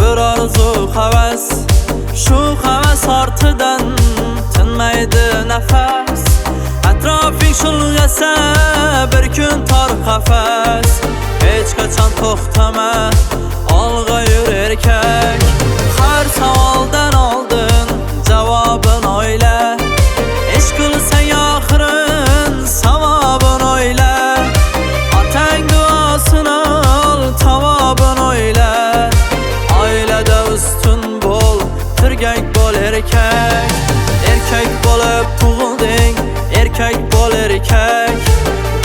bir arzu havas, shu havas ortidan tinmaydi nafas. Atrofing shulg'asa bir kun tor qafas, hech qachon to'xtama, olg'a yur erkak. Har savoldan oldin javobin o'yla, ish qilsang oxirin savobin o'yla. Otang duosini ol, savobin o'yla. Oilada ustun bo'l, tirgak bo'l erkak. Erkak bo'lib tug'ilding, erkak bo'l erkak.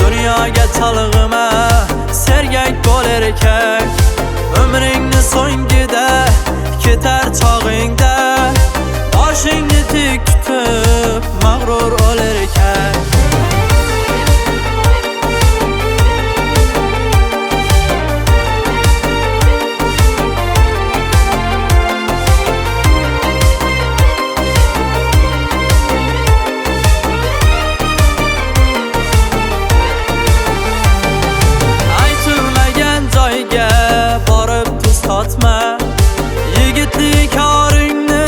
Dunyoga chalg'ima, sergak bo'l erkak. Umringni so'ngida ketar chog'ingda, boshingni tik tutib mag'rur ol erkak. Yigitlik oringni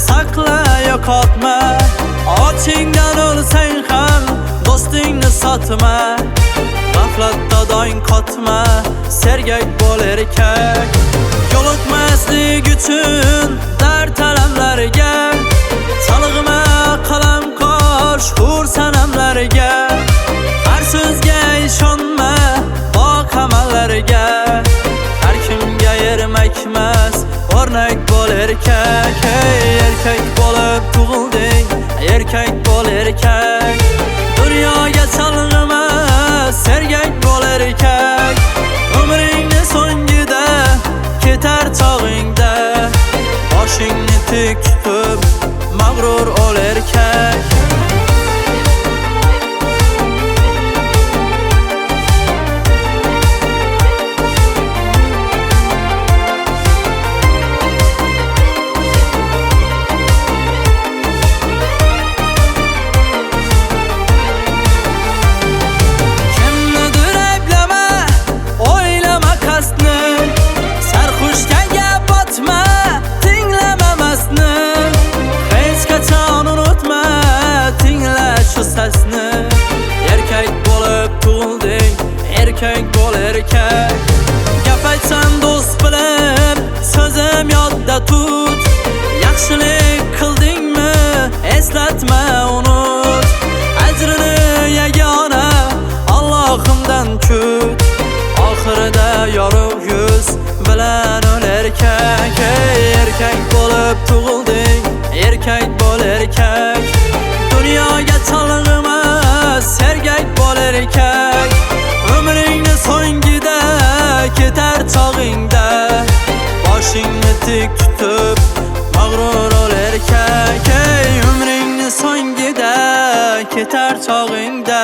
saqla, yo'qotma. Ochingdan o'lsang ham do'stingni sotma. G'aflatda doing qotma, sergak bo'l erkak. Yo'liqmaslik uchun dard alamlarga, chalg'ima qalam qosh hur sanamlarga. Har so'zga ishonma, boq amallarga. Har kimga ermakmas, o'rnak bo'l erkak. Hey, erkak bo'lib tug'ilding, erkak bo'l erkak. Dunyoga chalg'ima, sergak bo'l erkak. Umringni so'ngida ketar chog'ingda, boshingni tik tutib mag'rur ol erkak. Erkak bo'lib tug'ilding, erkak bo'l erkak. Gap aytsam do'st bilib, so'zim yodda tut. Yaxshilik qildingmi, eslatma, unut. Ajrini yagona Allohimdan kut. Oxirida yorug' yuz bilan o'l erkak. Hey, erkak bo'lib tug'ilding, erkak bo'l erkak. Dunyoga chalg'ima, sergak bo'l erkak. Umringni so'ngida ketar chog'ingda, boshingni tik tutib mag'rur ol erkak. Hey, umringni so'ngida ketar chog'ingda,